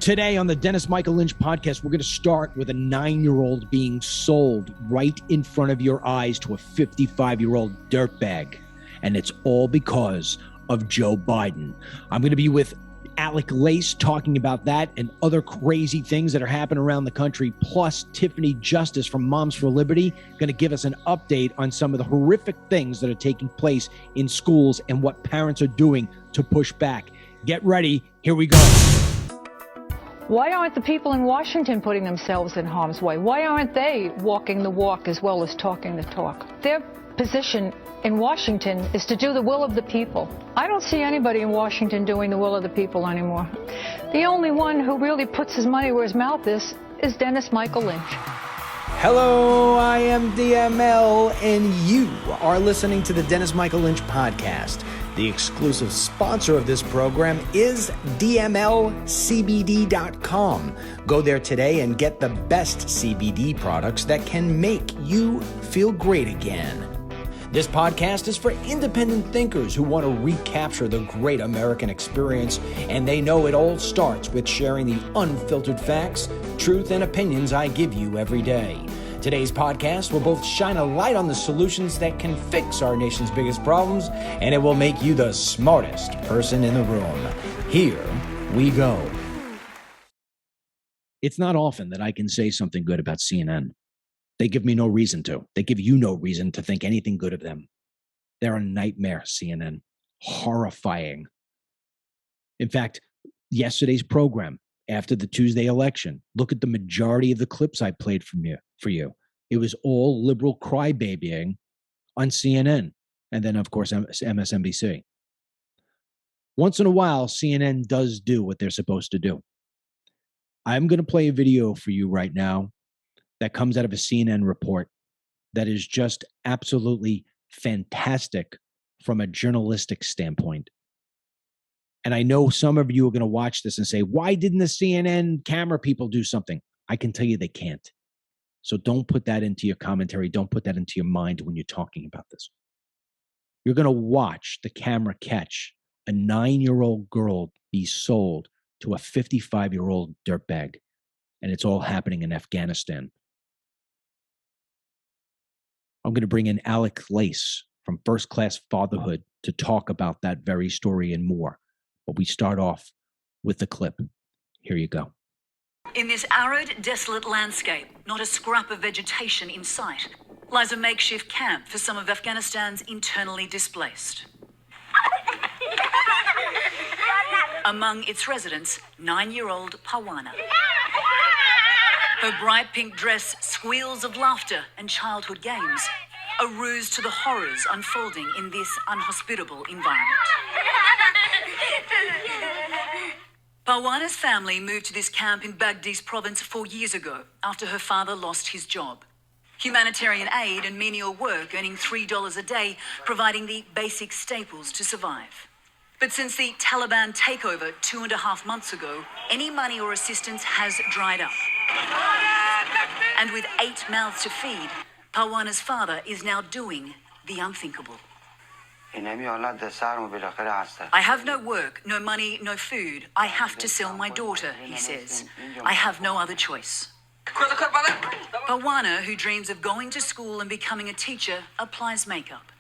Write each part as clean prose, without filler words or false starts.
Today on the Dennis Michael Lynch podcast, we're going to start with a 9-year-old being sold right in front of your eyes to a 55-year-old dirtbag. And it's all because of Joe Biden. I'm going to be with Alec Lace talking about that and other crazy things that are happening around the country. Plus, Tiffany Justice from Moms for Liberty going to give us an update on some of the horrific things that are taking place in schools and what parents are doing to push back. Get ready. Here we go. Why aren't the people in Washington putting themselves in harm's way? Why aren't they walking the walk as well as talking the talk? Their position in Washington is to do the will of the people. I don't see anybody in Washington doing the will of the people anymore. The only one who really puts his money where his mouth is Dennis Michael Lynch. Hello, I am DML, and you are listening to the Dennis Michael Lynch podcast. The exclusive sponsor of this program is DMLCBD.com. Go there today and get the best CBD products that can make you feel great again. This podcast is for independent thinkers who want to recapture the great American experience, and they know it all starts with sharing the unfiltered facts, truth, and opinions I give you every day. Today's podcast will both shine a light on the solutions that can fix our nation's biggest problems, and it will make you the smartest person in the room. Here we go. It's not often that I can say something good about CNN. They give me no reason to. They give you no reason to think anything good of them. They're a nightmare, CNN. Horrifying. In fact, yesterday's program, after the Tuesday election, look at the majority of the clips I played for you. It was all liberal crybabying on CNN. And then, of course, MSNBC. Once in a while, CNN does do what they're supposed to do. I'm going to play a video for you right now that comes out of a CNN report that is just absolutely fantastic from a journalistic standpoint. And I know some of you are going to watch this and say, why didn't the CNN camera people do something? I can tell you they can't. So don't put that into your commentary. Don't put that into your mind when you're talking about this. You're going to watch the camera catch a 9-year-old girl be sold to a 55-year-old dirtbag. And it's all happening in Afghanistan. I'm going to bring in Alec Lace from First Class Fatherhood to talk about that very story and more. But we start off with the clip. Here you go. In this arid, desolate landscape, not a scrap of vegetation in sight, lies a makeshift camp for some of Afghanistan's internally displaced. Among its residents, 9-year-old Parwana. Her bright pink dress squeals of laughter and childhood games, a ruse to the horrors unfolding in this unhospitable environment. Parwana's family moved to this camp in Baghdad's province 4 years ago after her father lost his job. Humanitarian aid and menial work, earning $3 a day, providing the basic staples to survive. But since the Taliban takeover 2.5 months ago, any money or assistance has dried up. And with 8 mouths to feed, Parwana's father is now doing the unthinkable. I have no work, no money, no food. I have to sell my daughter, he says. I have no other choice. Parwana, who dreams of going to school and becoming a teacher, applies makeup.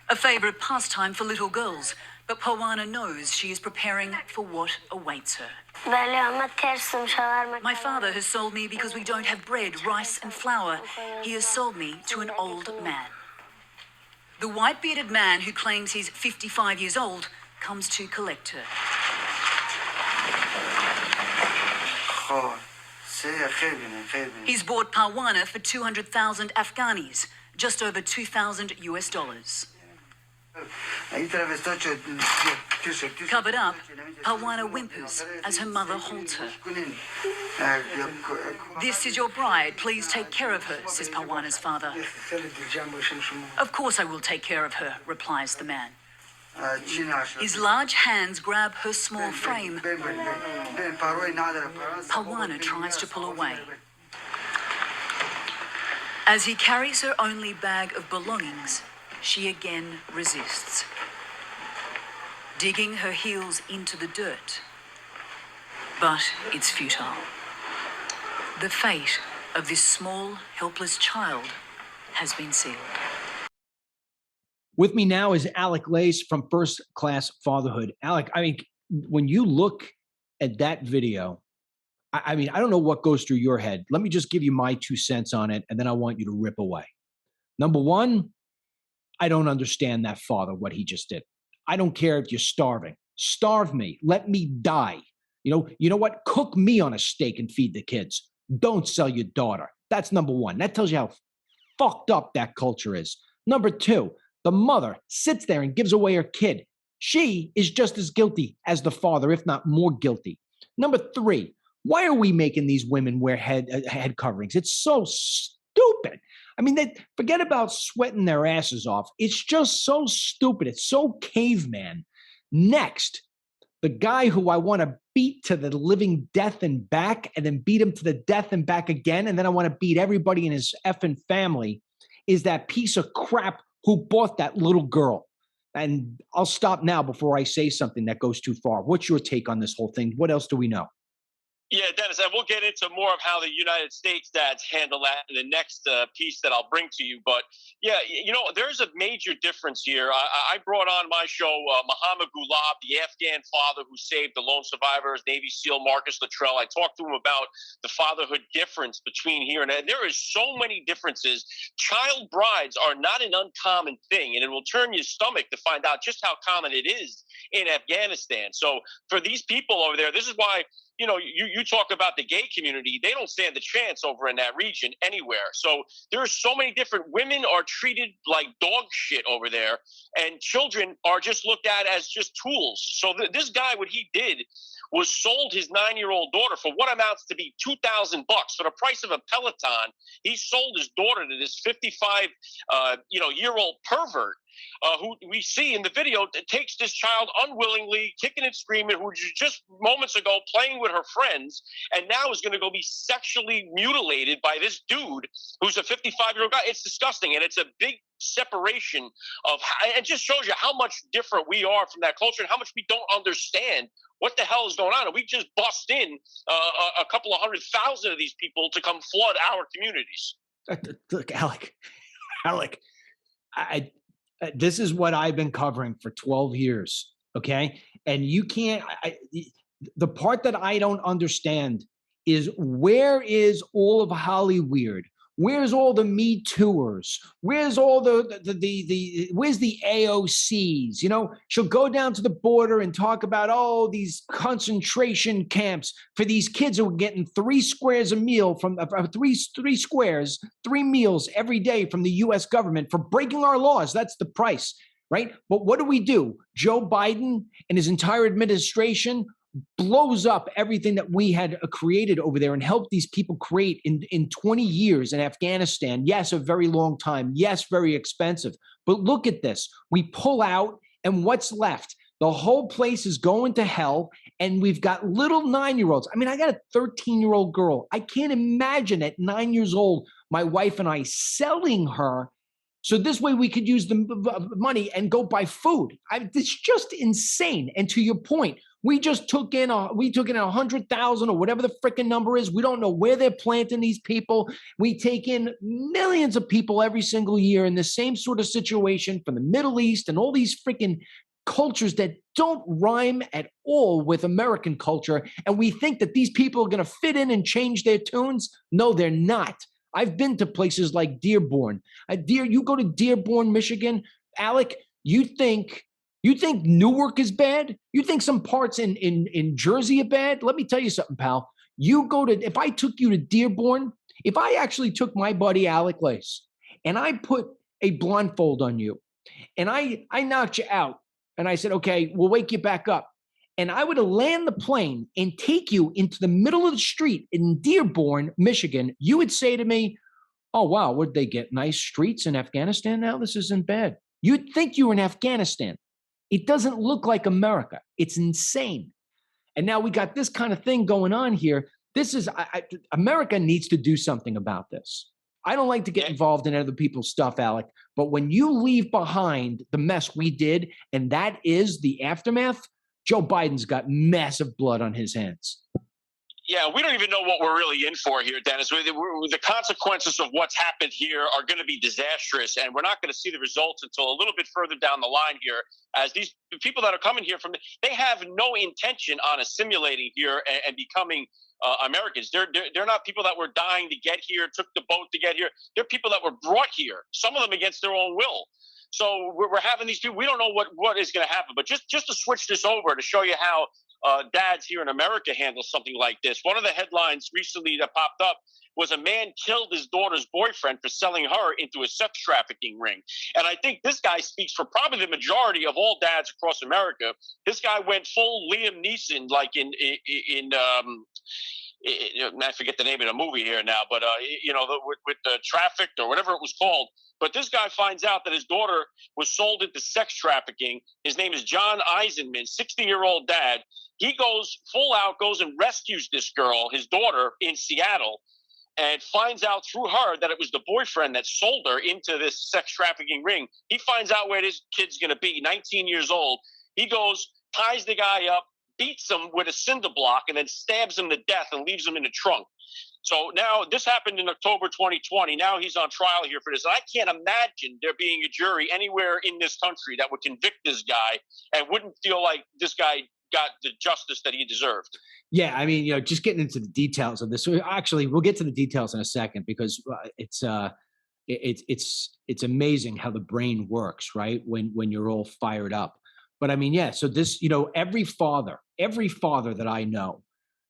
A favourite pastime for little girls, but Parwana knows she is preparing for what awaits her. My father has sold me because we don't have bread, rice and flour. He has sold me to an old man. The white-bearded man who claims he's 55 years old comes to collect her. He's bought Parwana for 200,000 Afghanis, just over $2,000 US. Covered up, Parwana whimpers as her mother holds her. This is your bride. Please take care of her, says Parwana's father. Of course I will take care of her, replies the man. His large hands grab her small frame. Parwana tries to pull away. As he carries her only bag of belongings, she again resists. Digging her heels into the dirt. But it's futile. The fate of this small, helpless child has been sealed. With me now is Alec Lace from First Class Fatherhood. Alec, I mean, when you look at that video, I mean, I don't know what goes through your head. Let me just give you my 2 cents on it, and then I want you to rip away. Number one, I don't understand that father, what he just did. I don't care if you're starving. Starve me. Let me die. You know what? Cook me on a steak and feed the kids. Don't sell your daughter. That's number one. That tells you how fucked up that culture is. Number two, the mother sits there and gives away her kid. She is just as guilty as the father, if not more guilty. Number three, why are we making these women wear head coverings? It's so stupid. I mean, forget about sweating their asses off. It's just so stupid. It's so caveman. Next, the guy who I want to beat to the living death and back, and then beat him to the death and back again, and then I want to beat everybody in his effing family, is that piece of crap who bought that little girl. And I'll stop now before I say something that goes too far. What's your take on this whole thing? What else do we know? Yeah, Dennis, and we'll get into more of how the United States dads handle that in the next piece that I'll bring to you. But yeah, there's a major difference here. I brought on my show Mohammed Gulab, the Afghan father who saved the lone survivors, Navy SEAL Marcus Luttrell. I talked to him about the fatherhood difference between here and there. There is so many differences. Child brides are not an uncommon thing, and it will turn your stomach to find out just how common it is in Afghanistan. So for these people over there, this is why you talk about the gay community. They don't stand a chance over in that region anywhere. So there's so many different women are treated like dog shit over there, and children are just looked at as just tools. So this guy, what he did was sold his 9-year-old daughter for what amounts to be $2,000 for the price of a Peloton. He sold his daughter to this 55-year-old pervert. Who we see in the video that takes this child unwillingly, kicking and screaming, who was just moments ago playing with her friends, and now is going to go be sexually mutilated by this dude who's a 55-year-old guy. It's disgusting, and it's a big separation of it just shows you how much different we are from that culture and how much we don't understand what the hell is going on. And we just bust in a couple of 100,000 of these people to come flood our communities. Look, Alec, this is what I've been covering for 12 years, okay? And you can't, the part that I don't understand is, where is all of Hollywood? Where's all the Me Tooers? Where's all where's the AOCs? She'll go down to the border and talk about, these concentration camps for these kids who are getting 3 squares a meal from 3 meals every day from the U.S. government for breaking our laws. That's the price, right? But what do? Joe Biden and his entire administration blows up everything that we had created over there and helped these people create in 20 years in Afghanistan. Yes, a very long time. Yes, very expensive. But look at this. We pull out, and what's left? The whole place is going to hell, and we've got little 9-year-olds. I mean, I got a 13-year-old girl. I can't imagine at 9 years old, my wife and I selling her so this way we could use the money and go buy food. It's just insane. And to your point, we took in 100,000 or whatever the freaking number is. We don't know where they're planting these people. We take in millions of people every single year in the same sort of situation from the Middle East and all these freaking cultures that don't rhyme at all with American culture. And we think that these people are going to fit in and change their tunes. No, they're not. I've been to places like Dearborn. You go to Dearborn, Michigan, Alec, you think Newark is bad? You think some parts in Jersey are bad? Let me tell you something, pal. If I took you to Dearborn, if I actually took my buddy Alec Lace and I put a blindfold on you and I knocked you out and I said, okay, we'll wake you back up. And I would land the plane and take you into the middle of the street in Dearborn, Michigan, you would say to me, oh, wow, would they get nice streets in Afghanistan now? This isn't bad. You'd think you were in Afghanistan. It doesn't look like America. It's insane. And now we got this kind of thing going on here. America needs to do something about this. I don't like to get involved in other people's stuff, Alec, but when you leave behind the mess we did, and that is the aftermath, Joe Biden's got massive blood on his hands. Yeah, we don't even know what we're really in for here, Dennis. The consequences of what's happened here are going to be disastrous, and we're not going to see the results until a little bit further down the line here. As these people that are coming here they have no intention on assimilating here and becoming Americans. They're not people that were dying to get here, took the boat to get here. They're people that were brought here, some of them against their own will. So we're having these people. We don't know what is going to happen. But just to switch this over to show you how dads here in America handle something like this. One of the headlines recently that popped up was a man killed his daughter's boyfriend for selling her into a sex trafficking ring. And I think this guy speaks for probably the majority of all dads across America. This guy went full Liam Neeson, like in I forget the name of the movie here now, but with the Trafficked or whatever it was called. But this guy finds out that his daughter was sold into sex trafficking. His name is John Eisenman, 60-year-old dad. He goes and rescues this girl, his daughter, in Seattle, and finds out through her that it was the boyfriend that sold her into this sex trafficking ring. He finds out where this kid's going to be, 19 years old. He goes, ties the guy up, beats him with a cinder block, and then stabs him to death and leaves him in the trunk. So now this happened in October 2020. Now he's on trial here for this. And I can't imagine there being a jury anywhere in this country that would convict this guy and wouldn't feel like this guy got the justice that he deserved. Yeah, I mean, just getting into the details of this. Actually, we'll get to the details in a second because it's amazing how the brain works, right? When you're all fired up. But I mean, yeah. So this, every father that I know,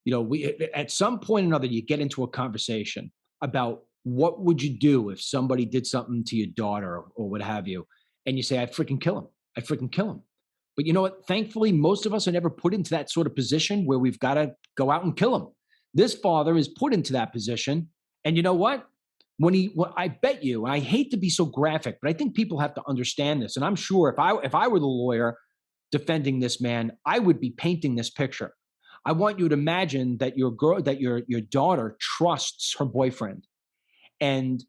we at some point or another, you get into a conversation about what would you do if somebody did something to your daughter or what have you, and you say, "I'd freaking kill him. I'd freaking kill him." But you know what? Thankfully, most of us are never put into that sort of position where we've got to go out and kill him. This father is put into that position, and you know what? I bet you, and I hate to be so graphic, but I think people have to understand this. And I'm sure if I were the lawyer defending this man, I would be painting this picture. I want you to imagine that your daughter trusts her boyfriend, and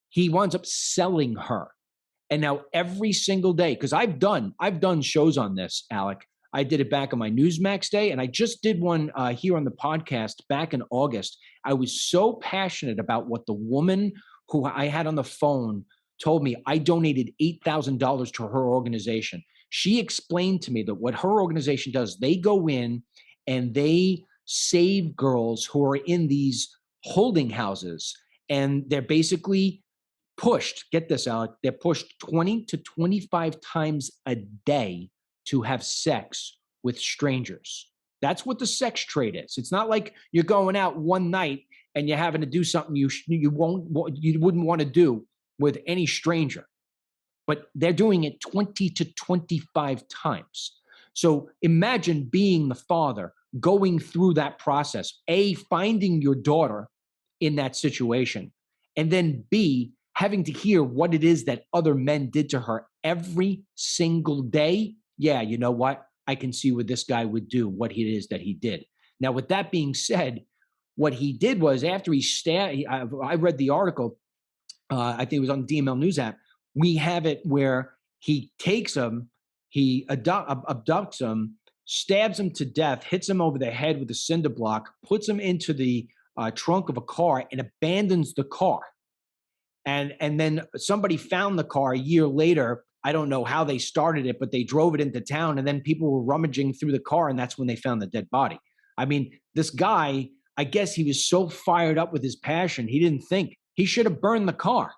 he winds up selling her. And now every single day, because I've done shows on this, Alec. I did it back on my Newsmax day, and I just did one here on the podcast back in August. I was so passionate about what the woman who I had on the phone told me. I donated $8,000 to her organization. She explained to me that what her organization does, they go in and they save girls who are in these holding houses, and they're basically pushed, get this, Alec, they're pushed 20 to 25 times a day to have sex with strangers. That's what the sex trade is. It's not like you're going out one night and you're having to do something you wouldn't want to do with any stranger. But they're doing it 20 to 25 times. So imagine being the father going through that process, A, finding your daughter in that situation, and then B, having to hear what it is that other men did to her every single day. Yeah, you know what? I can see what this guy would do, what it is that he did. Now, with that being said, what he did was after he I read the article, I think it was on the DML News app. We have it where he takes him, he abducts him, stabs him to death, hits him over the head with a cinder block, puts him into the trunk of a car and abandons the car. And then somebody found the car a year later. I don't know how they started it, but they drove it into town, and then people were rummaging through the car, and that's when they found the dead body. I mean, this guy, I guess he was so fired up with his passion, he didn't think. He should have burned the car.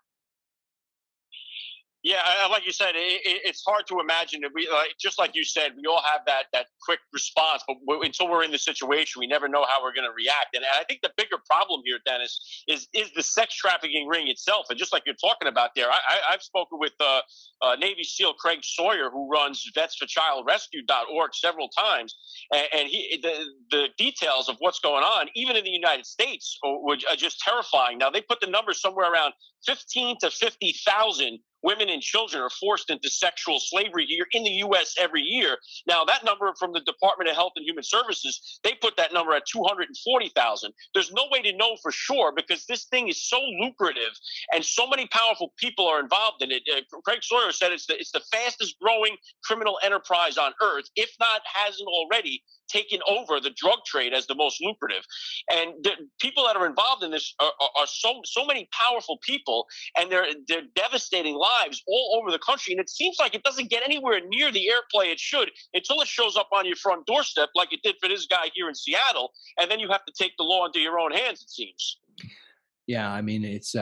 Yeah, like you said, it's hard to imagine that just like you said, we all have that quick response, but until we're in the situation, we never know how we're going to react. And I think the bigger problem here, Dennis, is the sex trafficking ring itself. And just like you're talking about there, I've spoken with Navy SEAL Craig Sawyer, who runs vetsforchildrescue.org several times, and the details of what's going on, even in the United States, are just terrifying. Now, they put the numbers somewhere around 15 to 50,000 women and children are forced into sexual slavery here in the U.S. every year. Now, that number from the Department of Health and Human Services, they put that number at 240,000. There's no way to know for sure because this thing is so lucrative and so many powerful people are involved in it. Craig Sawyer said it's the fastest growing criminal enterprise on earth, if not hasn't already taken over the drug trade as the most lucrative. And the people that are involved in this are so many powerful people, and they're devastating lives all over the country. And it seems like it doesn't get anywhere near the airplay it should until it shows up on your front doorstep, like it did for this guy here in Seattle. And then you have to take the law into your own hands, it seems. Yeah, I mean, it's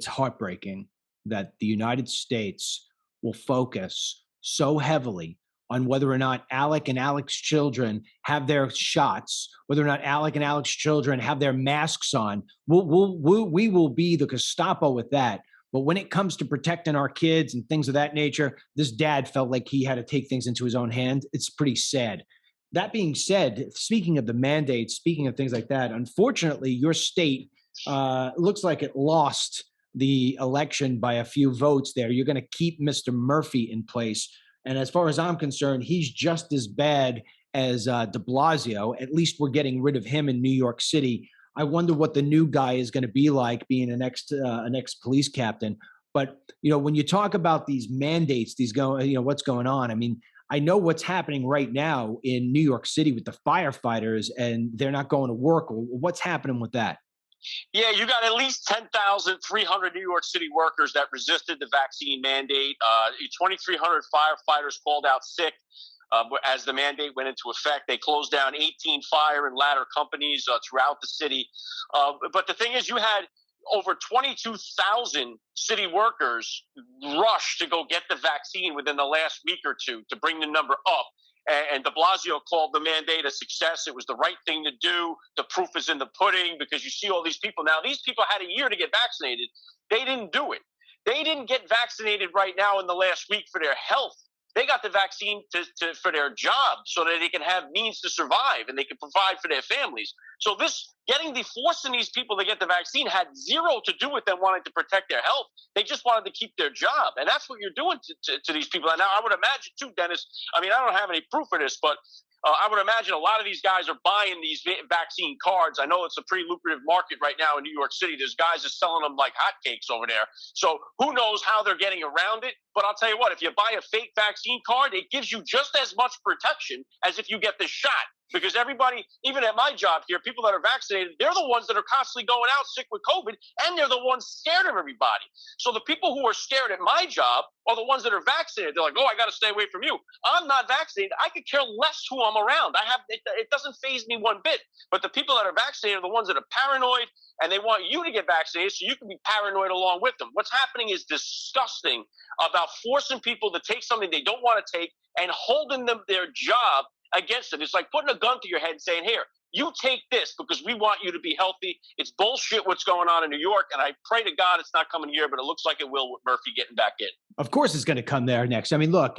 heartbreaking that the United States will focus so heavily on whether or not Alec and Alec's children have their shots, whether or not Alec and Alec's children have their masks on. We will be the Gestapo with that. But when it comes to protecting our kids and things of that nature, this dad felt like he had to take things into his own hand. It's pretty sad. That being said, speaking of the mandates, speaking of things like that, unfortunately, your state looks like it lost the election by a few votes there. You're going to keep Mr. Murphy in place. And as far as I'm concerned, he's just as bad as de Blasio. At least we're getting rid of him in New York City. I wonder what the new guy is going to be like, being an ex-police captain. But, when you talk about these mandates, what's going on? I mean, I know what's happening right now in New York City with the firefighters, and they're not going to work. What's happening with that? Yeah, you got at least 10,300 New York City workers that resisted the vaccine mandate. 2,300 firefighters called out sick as the mandate went into effect. They closed down 18 fire and ladder companies throughout the city. But the thing is, you had over 22,000 city workers rush to go get the vaccine within the last week or two to bring the number up. And de Blasio called the mandate a success. It was the right thing to do. The proof is in the pudding, because you see all these people. Now, these people had a year to get vaccinated. They didn't do it. They didn't get vaccinated right now in the last week for their health. They got the vaccine for their job so that they can have means to survive and they can provide for their families. So forcing these people to get the vaccine had zero to do with them wanting to protect their health. They just wanted to keep their job. And that's what you're doing to these people. And now I would imagine too, Dennis, I mean, I don't have any proof of this, but I would imagine a lot of these guys are buying these vaccine cards. I know it's a pretty lucrative market right now in New York City. There's guys that are selling them like hotcakes over there. So who knows how they're getting around it. But I'll tell you what, if you buy a fake vaccine card, it gives you just as much protection as if you get the shot. Because everybody, even at my job here, people that are vaccinated, they're the ones that are constantly going out sick with COVID, and they're the ones scared of everybody. So the people who are scared at my job are the ones that are vaccinated. They're like, oh, I got to stay away from you. I'm not vaccinated. I could care less who I'm around. It doesn't faze me one bit. But the people that are vaccinated are the ones that are paranoid, and they want you to get vaccinated so you can be paranoid along with them. What's happening is disgusting about forcing people to take something they don't want to take and holding them their job against it. It's like putting a gun to your head and saying, here, you take this because we want you to be healthy. It's bullshit what's going on in New York, and I pray to God it's not coming here, but it looks like it will with Murphy getting back in. Of course it's going to come there next. I mean, look,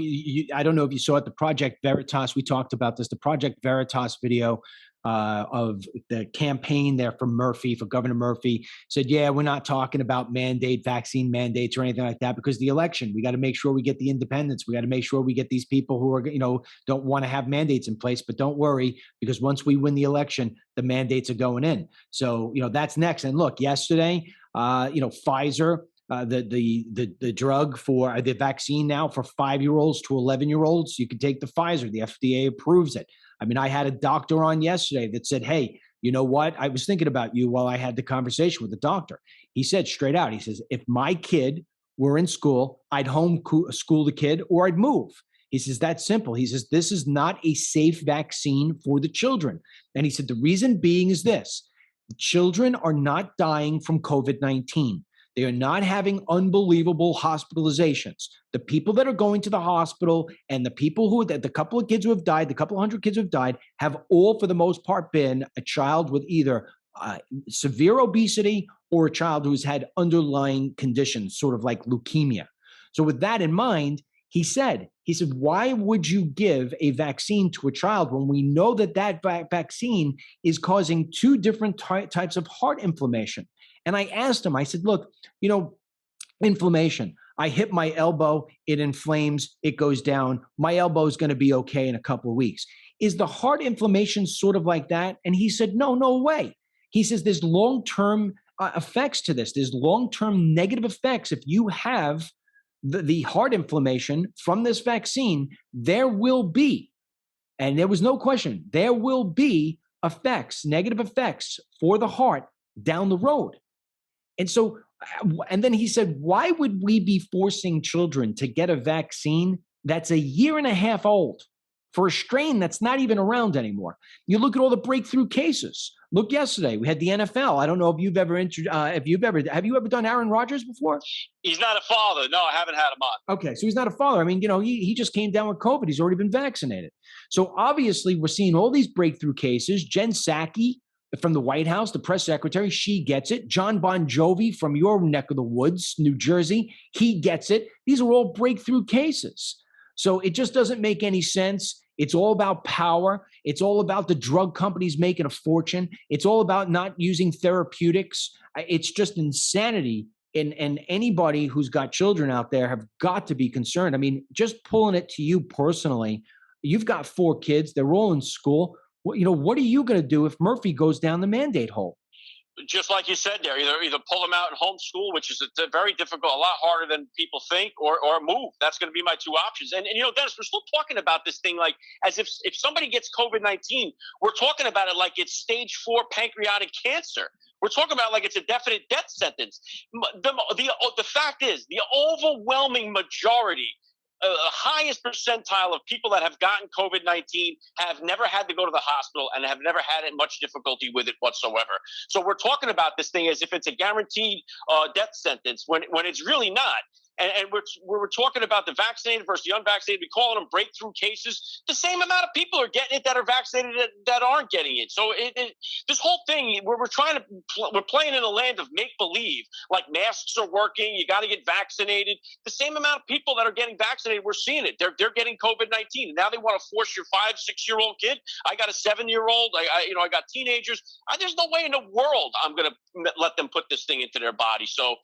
I don't know if you saw it, the Project Veritas, we talked about this, the Project Veritas video of the campaign there for Murphy, for Governor Murphy, said, yeah, we're not talking about vaccine mandates or anything like that, because the election, we got to make sure we get the independents. We got to make sure we get these people who are, don't want to have mandates in place, but don't worry, because once we win the election, the mandates are going in. So, that's next. And look, yesterday, Pfizer, the drug for the vaccine now for 5-year-olds to 11-year-olds, you can take the Pfizer. The FDA approves it. I mean, I had a doctor on yesterday that said, hey, you know what? I was thinking about you while I had the conversation with the doctor. He said straight out, he says, if my kid were in school, I'd homeschool the kid or I'd move. He says, that's simple. He says, this is not a safe vaccine for the children. And he said, the reason being is this: the children are not dying from COVID-19. They are not having unbelievable hospitalizations. The people that are going to the hospital and the people the couple of kids who have died, the couple 100 kids who have died, have all, for the most part, been a child with either severe obesity or a child who's had underlying conditions, sort of like leukemia. So with that in mind, he said, why would you give a vaccine to a child when we know that vaccine is causing 2 different types of heart inflammation? And I asked him, I said, look, inflammation. I hit my elbow, it inflames, it goes down. My elbow is going to be okay in a couple of weeks. Is the heart inflammation sort of like that? And he said, no way. He says there's long-term effects to this. There's long-term negative effects. If you have the heart inflammation from this vaccine, there will be And there was no question. There will be effects, negative effects for the heart down the road. And so, and then he said, why would we be forcing children to get a vaccine that's a year and a half old for a strain that's not even around anymore? You look at all the breakthrough cases. Look, yesterday we had the NFL. I don't know if you've ever have you ever done Aaron Rodgers before? He's not a father. No, I haven't had him on. Okay, so he's not a father. I mean, he just came down with COVID. He's already been vaccinated. So obviously we're seeing all these breakthrough cases. Jen Psaki from the White House, the press secretary, she gets it. John Bon Jovi from your neck of the woods, New Jersey, he gets it. These are all breakthrough cases. So it just doesn't make any sense. It's all about power. It's all about the drug companies making a fortune. It's all about not using therapeutics. It's just insanity. And anybody who's got children out there have got to be concerned. I mean, just pulling it to you personally, you've got 4 kids. They're all in school. What are you going to do if Murphy goes down the mandate hole? Just like you said there, either pull them out and homeschool, which is very difficult, a lot harder than people think, or move. That's going to be my 2 options. And Dennis, we're still talking about this thing like as if somebody gets COVID-19, we're talking about it like it's stage 4 pancreatic cancer. We're talking about like it's a definite death sentence. The fact is, the overwhelming majority, the highest percentile of people that have gotten COVID-19 have never had to go to the hospital and have never had much difficulty with it whatsoever. So we're talking about this thing as if it's a guaranteed death sentence when it's really not. And we're talking about the vaccinated versus the unvaccinated. We calling them breakthrough cases. The same amount of people are getting it that are vaccinated that aren't getting it. So this whole thing, we're playing in a land of make believe. Like masks are working. You got to get vaccinated. The same amount of people that are getting vaccinated, we're seeing it. They're getting COVID-19. And now they want to force your 5-6-year-old kid. I got a 7-year-old. I got teenagers. There's no way in the world I'm going to let them put this thing into their body. So,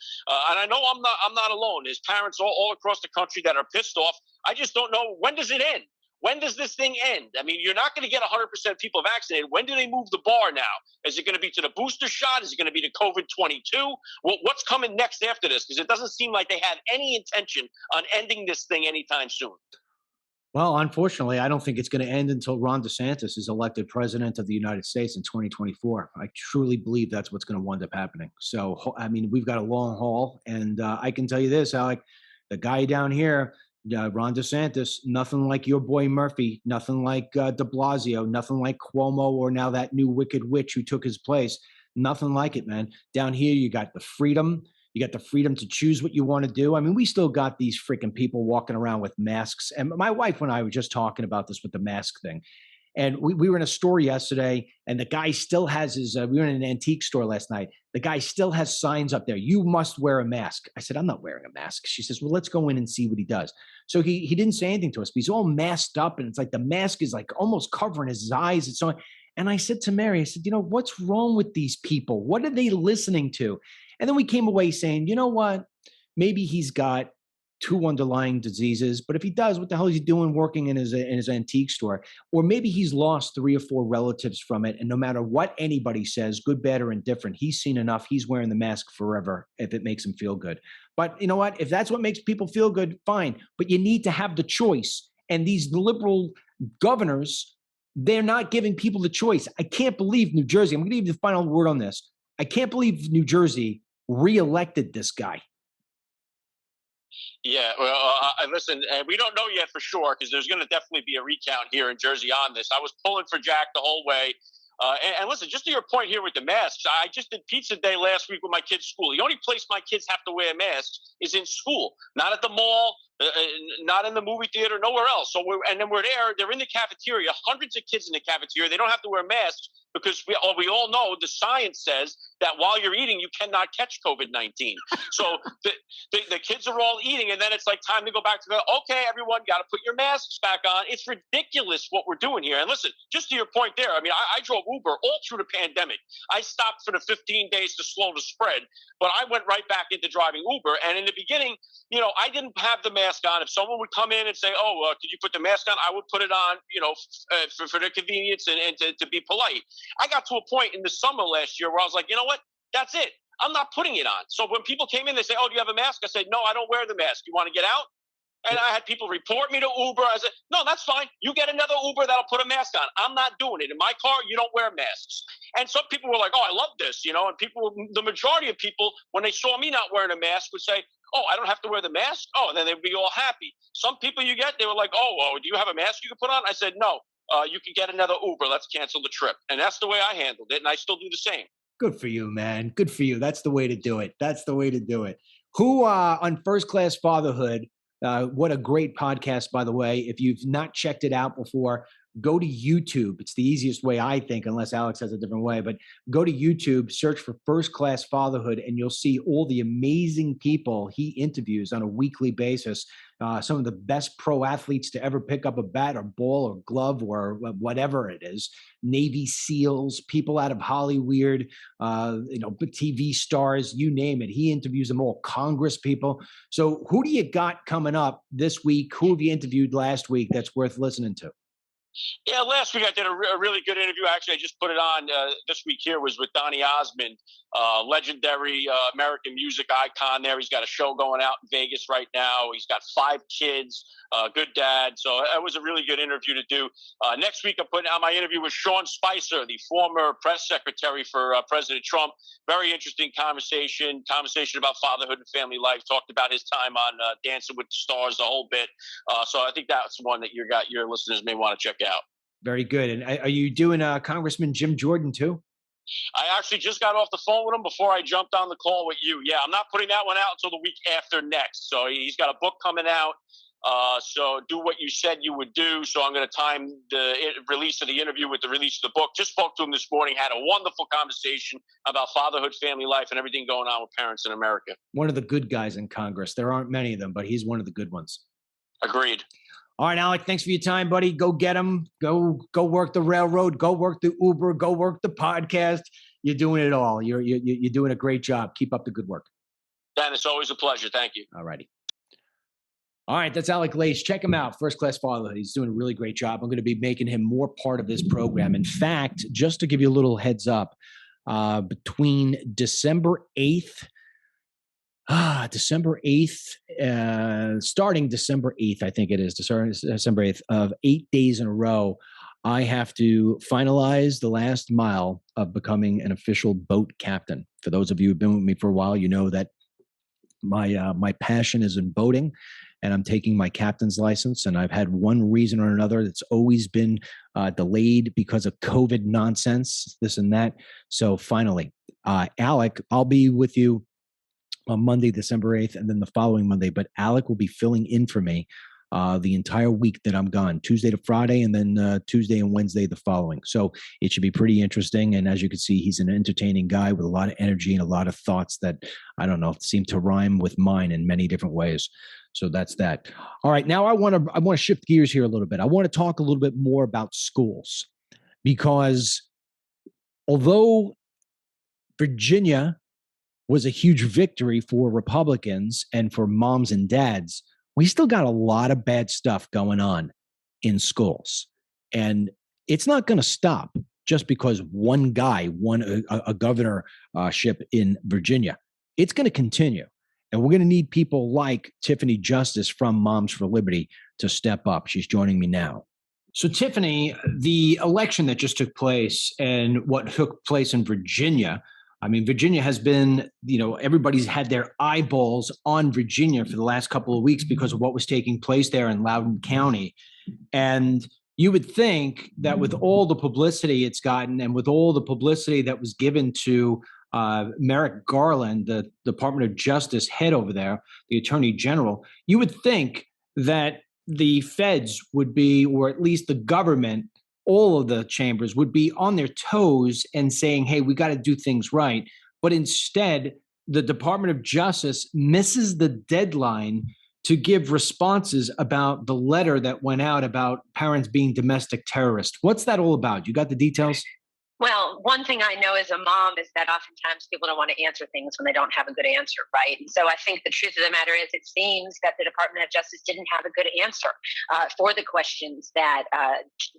and I know I'm not alone. There's parents all across the country that are pissed off. I just don't know, when does it end? When does this thing end? I mean, you're not going to get 100% people vaccinated. When do they move the bar now? Is it going to be to the booster shot? Is it going to be to COVID-22? What's coming next after this? Because it doesn't seem like they have any intention on ending this thing anytime soon. Well, unfortunately, I don't think it's going to end until Ron DeSantis is elected president of the United States in 2024. I truly believe that's what's going to wind up happening. So, I mean, we've got a long haul. And I can tell you this, Alec, the guy down here, Ron DeSantis, nothing like your boy Murphy, nothing like de Blasio, nothing like Cuomo, or now that new wicked witch who took his place. Nothing like it, man. Down here, you got the freedom. You got the freedom to choose what you want to do. I mean, we still got these freaking people walking around with masks. And my wife and I were just talking about this with the mask thing. And we were in a store yesterday, and the guy still has his, we were in an antique store last night. The guy still has signs up there. You must wear a mask. I said, I'm not wearing a mask. She says, well, let's go in and see what he does. So he didn't say anything to us, but he's all masked up. And it's like the mask is like almost covering his eyes. And so on. And I said to Mary, I said, what's wrong with these people? What are they listening to? And then we came away saying, you know what? Maybe he's got 2 underlying diseases, but if he does, what the hell is he doing working in his antique store? Or maybe he's lost 3 or 4 relatives from it. And no matter what anybody says, good, bad, or indifferent, he's seen enough. He's wearing the mask forever if it makes him feel good. But you know what? If that's what makes people feel good, fine. But you need to have the choice. And these liberal governors, they're not giving people the choice. I can't believe New Jersey, I'm going to give you the final word on this. I can't believe New Jersey reelected this guy. Yeah, well, listen, we don't know yet for sure because there's going to definitely be a recount here in Jersey on this. I was pulling for Jack the whole way. And listen, just to your point here with the masks, I just did pizza day last week with my kids' school. The only place my kids have to wear masks is in school, not at the mall, not in the movie theater, nowhere else. So we're there. They're in the cafeteria, hundreds of kids in the cafeteria. They don't have to wear masks because we all know the science says that while you're eating, you cannot catch COVID-19. So the kids are all eating, and then it's like time to go back to okay, everyone, got to put your masks back on. It's ridiculous what we're doing here. And listen, just to your point there, I mean, I drove Uber all through the pandemic. I stopped for the 15 days to slow the spread, but I went right back into driving Uber. And in the beginning, I didn't have the mask on. If someone would come in and say, could you put the mask on? I would put it on, for their convenience and to be polite. I got to a point in the summer last year where I was like, you know what? That's it. I'm not putting it on. So when people came in, they say, do you have a mask? I said, no, I don't wear the mask. You want to get out? And I had people report me to Uber. I said, no, that's fine. You get another Uber that'll put a mask on. I'm not doing it. In my car, you don't wear masks. And some people were like, oh, I love this, you know, and the majority of people, when they saw me not wearing a mask, would say, oh, I don't have to wear the mask? Oh, and then they'd be all happy. Some people they were like, oh, do you have a mask you can put on? I said, no, you can get another Uber. Let's cancel the trip. And that's the way I handled it. And I still do the same. Good for you, man. Good for you. That's the way to do it. That's the way to do it. Who on First Class Fatherhood, what a great podcast, by the way. If you've not checked it out before, go to YouTube. It's the easiest way, I think, unless Alex has a different way. But go to YouTube, search for First Class Fatherhood, and you'll see all the amazing people he interviews on a weekly basis. Some of the best pro athletes to ever pick up a bat or ball or glove or whatever it is. Navy SEALs, people out of Hollywood, TV stars, you name it. He interviews them all, Congress people. So who do you got coming up this week? Who have you interviewed last week that's worth listening to? Yeah, last week I did a really good interview. Actually, I just put it on this week here was with Donny Osmond, legendary American music icon there. He's got a show going out in Vegas right now. He's got 5 kids, good dad. So it was a really good interview to do. Next week, I'm putting out my interview with Sean Spicer, the former press secretary for President Trump. Very interesting conversation about fatherhood and family life. Talked about his time on Dancing with the Stars, the whole bit. So I think that's one that your listeners may want to check out. Very good. And are you doing Congressman Jim Jordan too? I actually just got off the phone with him before I jumped on the call with you. Yeah, I'm not putting that one out until the week after next. So he's got a book coming out. So do what you said you would do. So I'm going to time the release of the interview with the release of the book. Just spoke to him this morning, had a wonderful conversation about fatherhood, family life, and everything going on with parents in America. One of the good guys in Congress. There aren't many of them, but he's one of the good ones. Agreed. All right, Alec, thanks for your time, buddy. Go get him. Go work the railroad. Go work the Uber. Go work the podcast. You're doing it all. You're doing a great job. Keep up the good work. Dan, it's always a pleasure. Thank you. All righty. All right, that's Alec Lace. Check him out, First Class Fatherhood. He's doing a really great job. I'm going to be making him more part of this program. In fact, just to give you a little heads up, between December 8th, starting December 8th, I think it is, December 8th, of 8 days in a row, I have to finalize the last mile of becoming an official boat captain. For those of you who've been with me for a while, you know that my passion is in boating, and I'm taking my captain's license. And I've had one reason or another that's always been delayed because of COVID nonsense, this and that. So finally, Alec, I'll be with you on Monday, December 8th, and then the following Monday. But Alec will be filling in for me the entire week that I'm gone, Tuesday to Friday, and then Tuesday and Wednesday the following. So it should be pretty interesting. And as you can see, he's an entertaining guy with a lot of energy and a lot of thoughts that, I don't know, seem to rhyme with mine in many different ways. So that's that. All right. Now I want to shift gears here a little bit. I want to talk a little bit more about schools, because although Virginia was a huge victory for Republicans and for moms and dads, we still got a lot of bad stuff going on in schools. And it's not going to stop just because one guy won a governorship in Virginia. It's going to continue. And we're going to need people like Tiffany Justice from Moms for Liberty to step up. She's joining me now. So Tiffany, the election that just took place and what took place in Virginia, I mean, Virginia has been, everybody's had their eyeballs on Virginia for the last couple of weeks because of what was taking place there in Loudoun County. And you would think that with all the publicity it's gotten and with all the publicity that was given to Merrick Garland, the Department of Justice head over there, the Attorney General, you would think that the feds would be, or at least the government, all of the chambers would be on their toes and saying, hey, we got to do things right. But instead, the Department of Justice misses the deadline to give responses about the letter that went out about parents being domestic terrorists. What's that all about? You got the details? Well, one thing I know as a mom is that oftentimes people don't want to answer things when they don't have a good answer, right? And so I think the truth of the matter is it seems that the Department of Justice didn't have a good answer for the questions that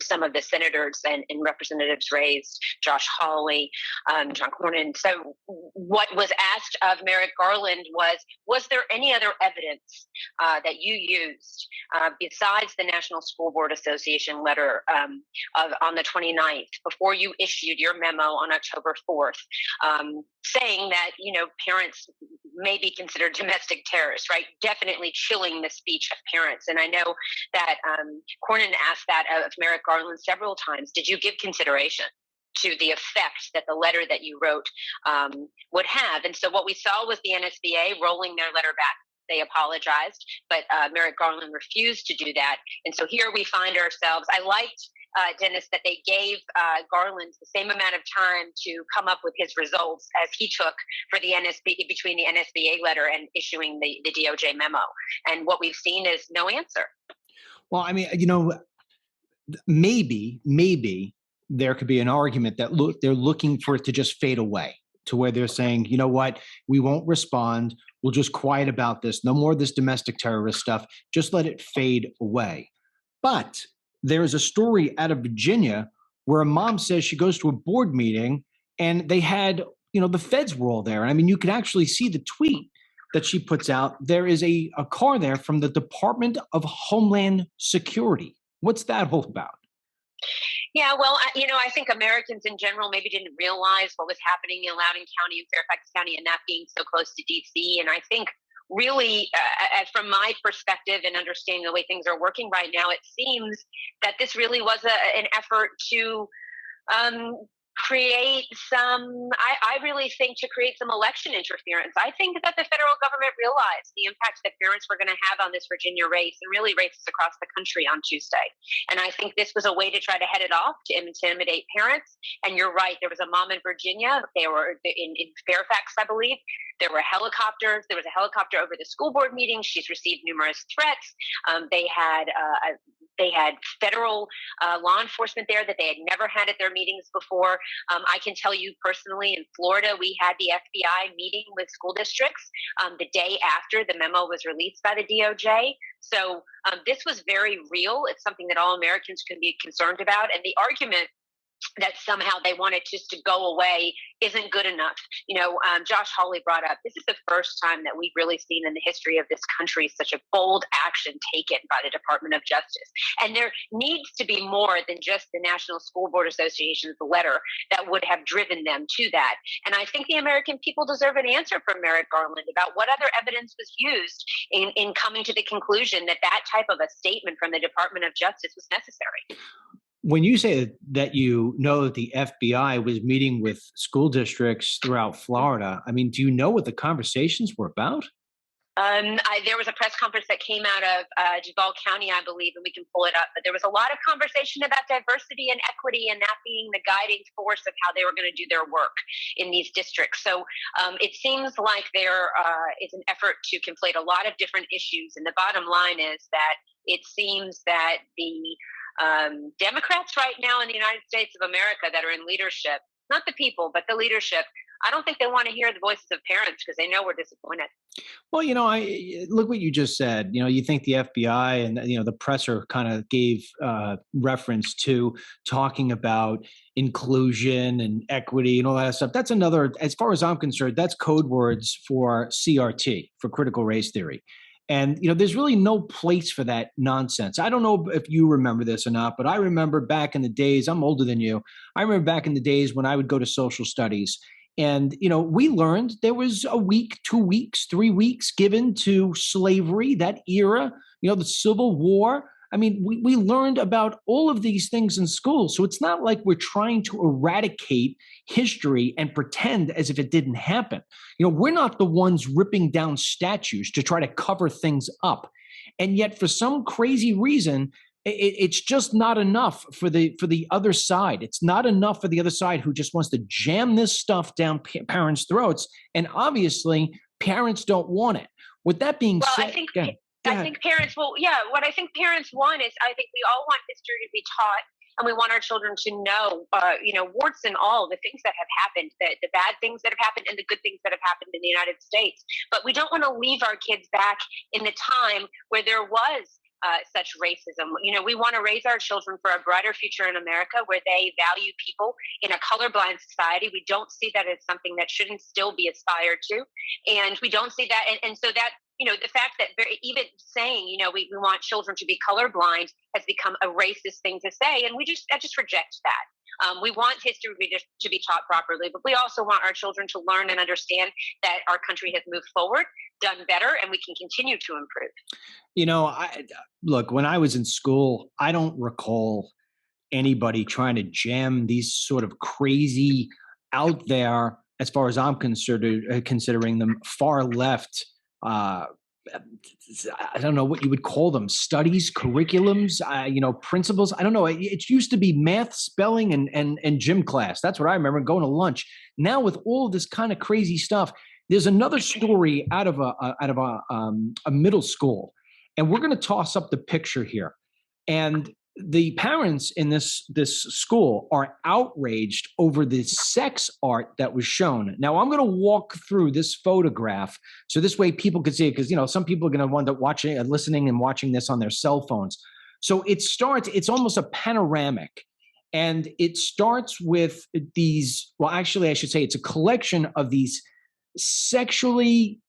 some of the senators and representatives raised, Josh Hawley, John Cornyn. So what was asked of Merrick Garland was there any other evidence that you used besides the National School Board Association letter on the 29th before you issued your memo on October 4th, saying that, parents may be considered domestic terrorists, right? Definitely chilling the speech of parents. And I know that Cornyn asked that of Merrick Garland several times. Did you give consideration to the effect that the letter that you wrote would have? And so what we saw was the NSBA rolling their letter back. They apologized, but Merrick Garland refused to do that. And so here we find ourselves. I liked, Dennis, that they gave Garland the same amount of time to come up with his results as he took for the NSB between the NSBA letter and issuing the DOJ memo. And what we've seen is no answer. Well, I mean, maybe there could be an argument that they're looking for it to just fade away, to where they're saying, you know what, we won't respond. We'll just quiet about this. No more of this domestic terrorist stuff. Just let it fade away. But there's a story out of Virginia where a mom says she goes to a board meeting and they had, the feds were all there. And I mean, you can actually see the tweet that she puts out. There is a car there from the Department of Homeland Security. What's that all about? Yeah, well, I think Americans in general maybe didn't realize what was happening in Loudoun County and Fairfax County, and that being so close to D.C. And I think really, from my perspective and understanding the way things are working right now, it seems that this really was an effort to create I really think to create some election interference. I think that the federal government realized the impact that parents were going to have on this Virginia race and really races across the country on Tuesday. And I think this was a way to try to head it off, to intimidate parents. And you're right, there was a mom in Virginia. They were in Fairfax, I believe. There were helicopters. There was a helicopter over the school board meeting. She's received numerous threats. They had federal law enforcement there that they had never had at their meetings before. I can tell you personally, in Florida, we had the FBI meeting with school districts the day after the memo was released by the DOJ. So this was very real. It's something that all Americans can be concerned about. And the argument that somehow they want it just to go away isn't good enough. Josh Hawley brought up, this is the first time that we've really seen in the history of this country such a bold action taken by the Department of Justice. And there needs to be more than just the National School Board Association's letter that would have driven them to that. And I think the American people deserve an answer from Merrick Garland about what other evidence was used in coming to the conclusion that type of a statement from the Department of Justice was necessary. When you say that that the FBI was meeting with school districts throughout Florida, I mean, do you know what the conversations were about? There was a press conference that came out of Duval County, I believe, and we can pull it up. But there was a lot of conversation about diversity and equity and that being the guiding force of how they were going to do their work in these districts. So it seems like there is an effort to conflate a lot of different issues. And the bottom line is that it seems that the Democrats right now in the United States of America that are in leadership, not the people, but the leadership, I don't think they want to hear the voices of parents because they know we're disappointed. Well, I look what you just said. You think the FBI and, the presser kind of gave reference to talking about inclusion and equity and all that stuff. That's another, as far as I'm concerned, that's code words for CRT, for critical race theory. And, there's really no place for that nonsense. I don't know if you remember this or not, but I remember back in the days, I'm older than you. I remember back in the days when I would go to social studies and, we learned there was a week, 2 weeks, 3 weeks given to slavery, that era, the Civil War. I mean, we learned about all of these things in school. So it's not like we're trying to eradicate history and pretend as if it didn't happen. We're not the ones ripping down statues to try to cover things up. And yet for some crazy reason, it's just not enough for the other side. It's not enough for the other side who just wants to jam this stuff down parents' throats. And obviously, parents don't want it. With that being said, I think parents will, what I think parents want is, I think we all want history to be taught and we want our children to know, warts and all the things that have happened, the bad things that have happened and the good things that have happened in the United States. But we don't want to leave our kids back in the time where there was such racism. We want to raise our children for a brighter future in America where they value people in a colorblind society. We don't see that as something that shouldn't still be aspired to. And we don't see that. And so that, the fact that even saying, we want children to be colorblind has become a racist thing to say. And I just reject that. We want history to be taught properly, but we also want our children to learn and understand that our country has moved forward, done better, and we can continue to improve. Look, when I was in school, I don't recall anybody trying to jam these sort of crazy out there, as far as I'm considering them, far left, I don't know what you would call them, studies, curriculums, principles. I don't know. It used to be math, spelling, and gym class. That's what I remember, going to lunch. Now with all of this kind of crazy stuff, there's another story out of a middle school, and we're going to toss up the picture here. And the parents in this school are outraged over the sex art that was shown. Now, I'm going to walk through this photograph so this way people can see it, because some people are going to wind up listening and watching this on their cell phones. So it's almost a panoramic, and it starts with these. Well, actually, I should say it's a collection of these sexually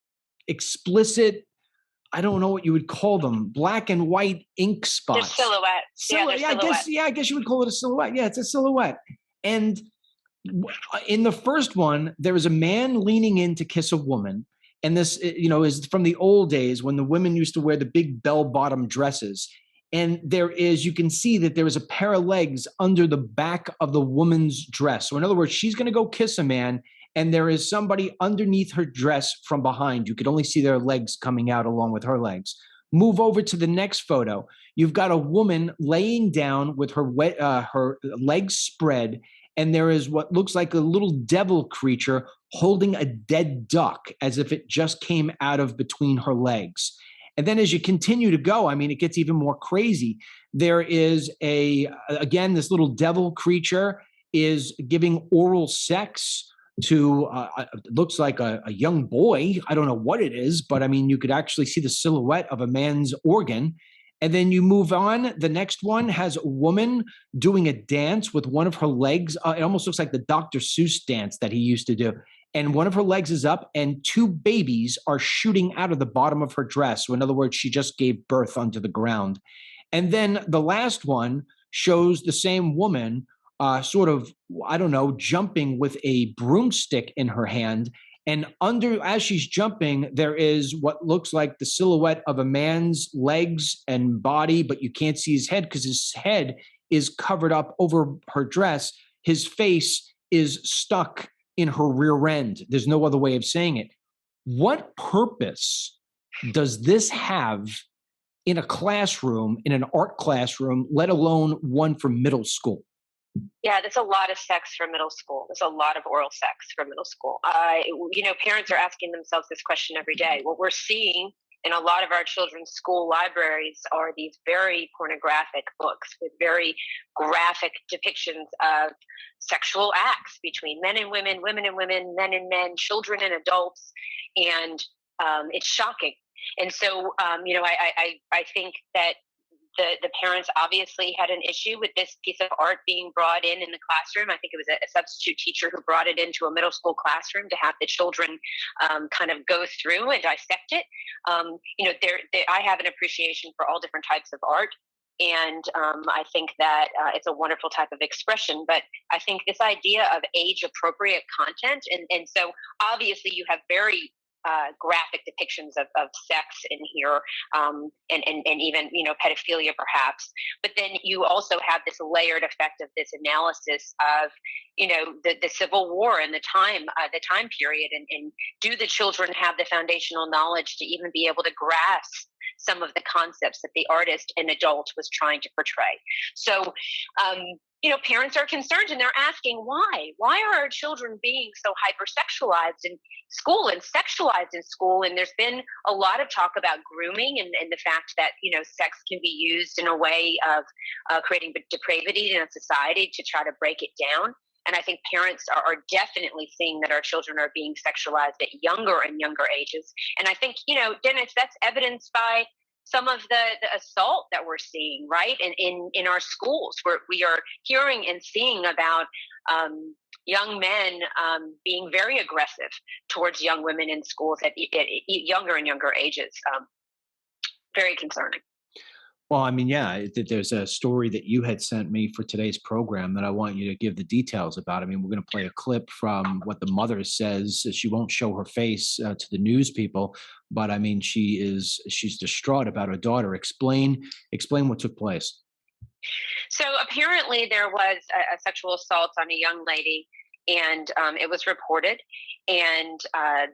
explicit, I don't know what you would call them, black and white ink spots. They're silhouette. I guess you would call it a silhouette. Yeah, it's a silhouette. And in the first one, there is a man leaning in to kiss a woman. And this, is from the old days when the women used to wear the big bell-bottom dresses. And you can see that there is a pair of legs under the back of the woman's dress. So in other words, she's going to go kiss a man, and there is somebody underneath her dress from behind. You could only see their legs coming out along with her legs. Move over to the next photo. You've got a woman laying down with her legs spread, and there is what looks like a little devil creature holding a dead duck as if it just came out of between her legs. And then as you continue to go, it gets even more crazy. There is again, this little devil creature is giving oral sex to looks like a young boy. I don't know what it is, but you could actually see the silhouette of a man's organ. And then you move on. The next one has a woman doing a dance with one of her legs. It almost looks like the Dr. Seuss dance that he used to do. And one of her legs is up, and two babies are shooting out of the bottom of her dress. So in other words, she just gave birth onto the ground. And then the last one shows the same woman jumping with a broomstick in her hand. And as she's jumping, there is what looks like the silhouette of a man's legs and body, but you can't see his head because his head is covered up over her dress. His face is stuck in her rear end. There's no other way of saying it. What purpose does this have in a classroom, in an art classroom, let alone one for middle school? Yeah, there's a lot of sex for middle school. There's a lot of oral sex for middle school. Parents are asking themselves this question every day. What we're seeing in a lot of our children's school libraries are these very pornographic books with very graphic depictions of sexual acts between men and women, women and women, men and men, children and adults. And it's shocking. And so, I think that the parents obviously had an issue with this piece of art being brought in the classroom. I think it was a substitute teacher who brought it into a middle school classroom to have the children kind of go through and dissect it. I have an appreciation for all different types of art. And I think that it's a wonderful type of expression. But I think this idea of age-appropriate content, and so obviously you have very graphic depictions of sex in here, and even pedophilia perhaps. But then you also have this layered effect of this analysis of the Civil War and the time period, and do the children have the foundational knowledge to even be able to grasp some of the concepts that the artist and adult was trying to portray? So parents are concerned and they're asking why. Why are our children being so hypersexualized in school and sexualized in school? And there's been a lot of talk about grooming and the fact that, sex can be used in a way of creating depravity in a society to try to break it down. And I think parents are definitely seeing that our children are being sexualized at younger and younger ages. And I think, Dennis, that's evidenced by some of the assault that we're seeing, right? In our schools, where we are hearing and seeing about young men being very aggressive towards young women in schools at younger and younger ages. Very concerning. Well, I mean, yeah, there's a story that you had sent me for today's program that I want you to give the details about. I mean, we're going to play a clip from what the mother says. She won't show her face to the news people, but I mean, she's distraught about her daughter. Explain what took place. So apparently there was a sexual assault on a young lady, and it was reported, and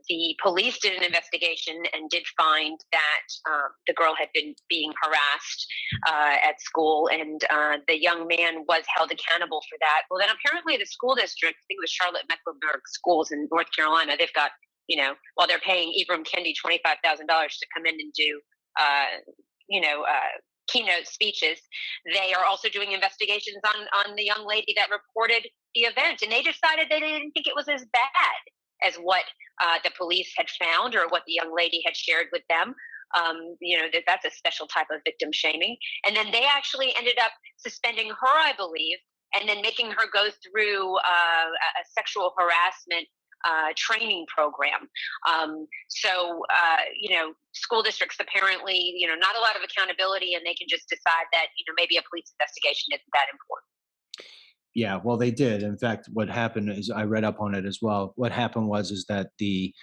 the police did an investigation and did find that the girl had been being harassed at school, and the young man was held accountable for that. Well, then apparently the school district, I think it was Charlotte Mecklenburg Schools in North Carolina, they've got, while they're paying Ibram Kendi $25,000 to come in and do, keynote speeches, they are also doing investigations on the young lady that reported the event, and they decided they didn't think it was as bad as what the police had found or what the young lady had shared with them. That's a special type of victim shaming. And then they actually ended up suspending her, I believe, and then making her go through a sexual harassment training program. School districts apparently, not a lot of accountability, and they can just decide that, maybe a police investigation isn't that important. Yeah, well, they did. In fact, what happened is, I read up on it as well. What happened was that the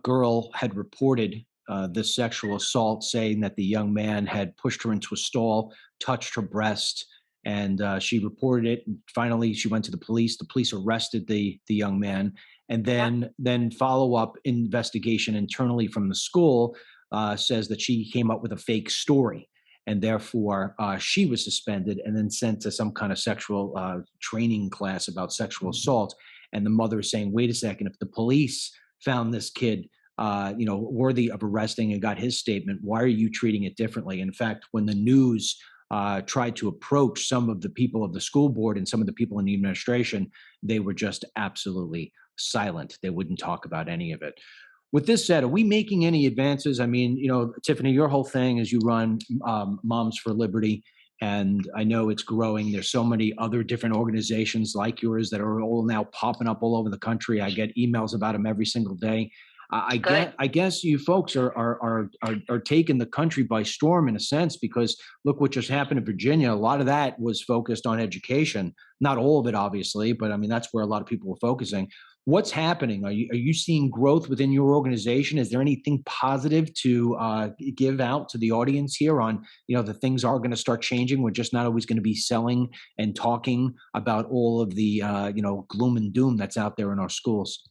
girl had reported this sexual assault, saying that the young man had pushed her into a stall, touched her breast, and she reported it. And finally, she went to the police. The police arrested the young man, and then follow-up investigation internally from the school says that she came up with a fake story. And therefore, she was suspended and then sent to some kind of sexual training class about sexual assault. And the mother is saying, wait a second, if the police found this kid, worthy of arresting and got his statement, why are you treating it differently? In fact, when the news tried to approach some of the people of the school board and some of the people in the administration, they were just absolutely silent. They wouldn't talk about any of it. With this said, are we making any advances? I mean, Tiffany, your whole thing is you run Moms for Liberty, and I know it's growing. There's so many other different organizations like yours that are all now popping up all over the country. I get emails about them every single day. I guess you folks are taking the country by storm in a sense, because look what just happened in Virginia. A lot of that was focused on education, not all of it, obviously, but I mean, that's where a lot of people were focusing. What's happening? Are you seeing growth within your organization? Is there anything positive to give out to the audience here on, the things are going to start changing? We're just not always going to be selling and talking about all of the, gloom and doom that's out there in our schools.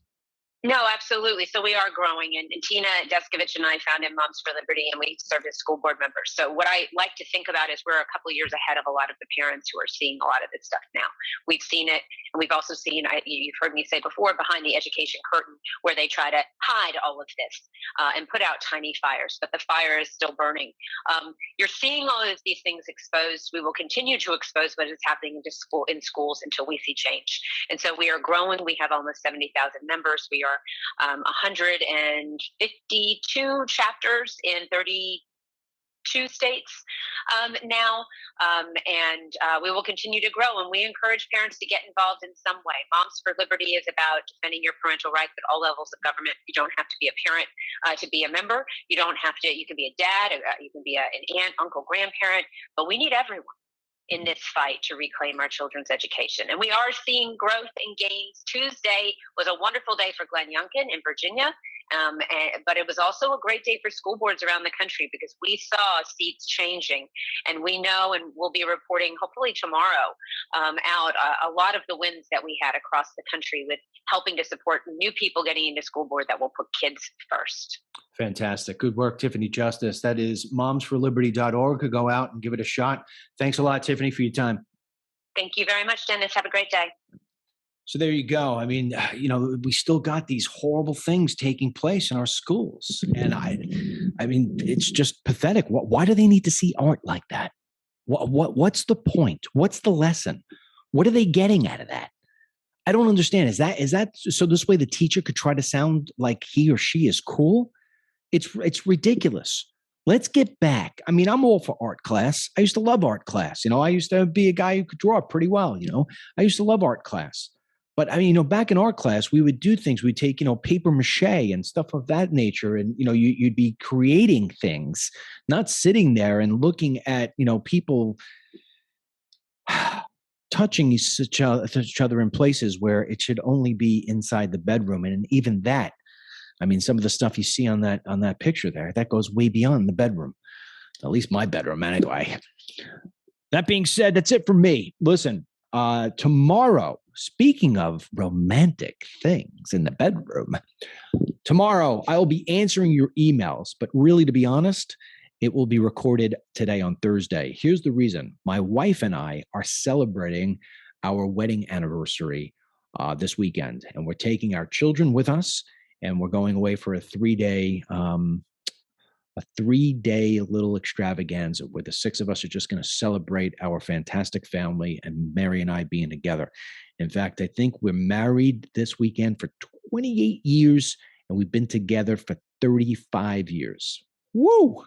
No, absolutely. So we are growing, and Tina Deskovich and I founded Moms for Liberty, and we serve as school board members. So what I like to think about is we're a couple of years ahead of a lot of the parents who are seeing a lot of this stuff now. We've seen it, and we've also seen, you've heard me say before, behind the education curtain, where they try to hide all of this and put out tiny fires, but the fire is still burning. You're seeing all of these things exposed. We will continue to expose what is happening in schools until we see change. And so we are growing. We have almost 70,000 members. We are 152 chapters in 32 states now, and we will continue to grow, and we encourage parents to get involved in some way. Moms for Liberty is about defending your parental rights at all levels of government. You don't have to be a parent to be a member. You don't have to, you can be a dad, you can be an aunt, uncle, grandparent, but we need everyone in this fight to reclaim our children's education. And we are seeing growth and gains. Tuesday was a wonderful day for Glenn Youngkin in Virginia, but it was also a great day for school boards around the country, because we saw seats changing, and we know, and we'll be reporting hopefully tomorrow out a lot of the wins that we had across the country with helping to support new people getting into school board that will put kids first. Fantastic. Good work, Tiffany Justice. That is momsforliberty.org. Go out and give it a shot. Thanks a lot, Tiffany, for your time. Thank you very much, Dennis. Have a great day. So there you go. I mean, we still got these horrible things taking place in our schools. And I mean, it's just pathetic. Why do they need to see art like that? What's the point? What's the lesson? What are they getting out of that? I don't understand. Is that so this way the teacher could try to sound like he or she is cool? It's ridiculous. Let's get back. I mean, I'm all for art class. I used to love art class. I used to be a guy who could draw pretty well. I used to love art class. But I mean, back in art class, we would do things. We'd take, paper mache and stuff of that nature. And, you'd be creating things, not sitting there and looking at, people touching each other in places where it should only be inside the bedroom. And even that, I mean, some of the stuff you see on that picture there, that goes way beyond the bedroom, at least my bedroom anyway. That being said, that's it for me. Listen, tomorrow, speaking of romantic things in the bedroom, tomorrow I will be answering your emails, but really, to be honest, it will be recorded today on Thursday. Here's the reason. My wife and I are celebrating our wedding anniversary this weekend, and we're taking our children with us, and we're going away for a 3-day little extravaganza where the 6 of us are just going to celebrate our fantastic family and Mary and I being together. In fact, I think we're married this weekend for 28 years, and we've been together for 35 years. Woo!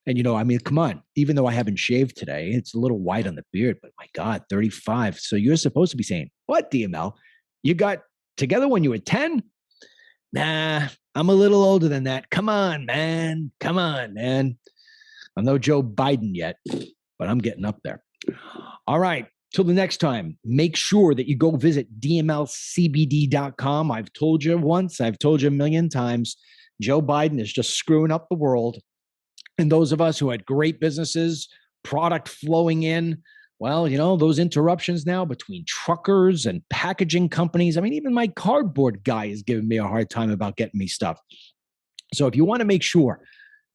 And, I mean, come on, even though I haven't shaved today, it's a little white on the beard, but my God, 35. So you're supposed to be saying, what, DML? You got together when you were 10? Nah, I'm a little older than that. Come on, man. Come on, man. I'm no Joe Biden yet, but I'm getting up there. All right. Till the next time, make sure that you go visit DMLCBD.com. I've told you once, I've told you a million times, Joe Biden is just screwing up the world. And those of us who had great businesses, product flowing in, well, those interruptions now between truckers and packaging companies. I mean, even my cardboard guy is giving me a hard time about getting me stuff. So if you want to make sure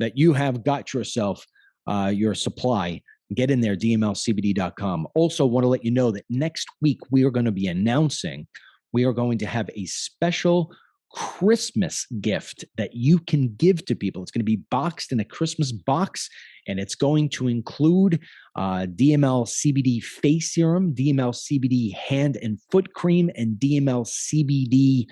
that you have got yourself your supply, get in there, DMLCBD.com. Also want to let you know that next week we are going to be announcing, we are going to have a special Christmas gift that you can give to people. It's going to be boxed in a Christmas box, and it's going to include DML CBD face serum, DML CBD hand and foot cream, and DML CBD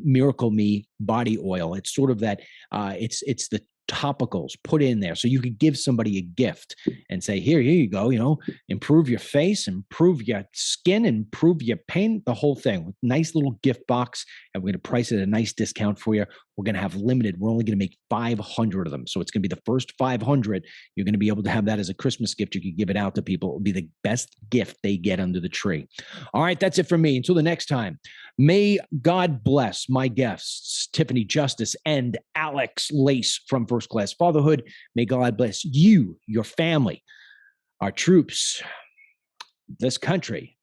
Miracle Me body oil. It's sort of that, it's the topicals put in there. So you could give somebody a gift and say, here you go, improve your face, improve your skin, improve your pain, the whole thing. Nice little gift box. And we're going to price it at a nice discount for you. We're going to have limited. We're only going to make 500 of them. So it's going to be the first 500. You're going to be able to have that as a Christmas gift. You could give it out to people. It'll be the best gift they get under the tree. All right. That's it for me. Until the next time, may God bless my guests, Tiffany Justice and Alex Lace from First Class Fatherhood. May God bless you, your family, our troops, this country,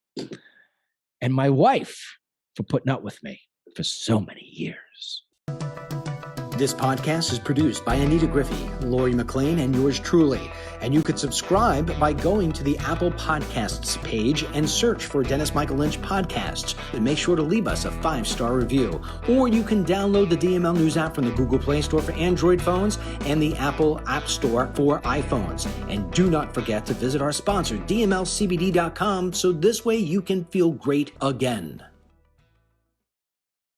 and my wife for putting up with me for so many years. This podcast is produced by Anita Griffey, Lori McLean, and yours truly. And you could subscribe by going to the Apple Podcasts page and search for Dennis Michael Lynch Podcasts. And make sure to leave us a 5-star review. Or you can download the DML News app from the Google Play Store for Android phones and the Apple App Store for iPhones. And do not forget to visit our sponsor, DMLCBD.com, so this way you can feel great again.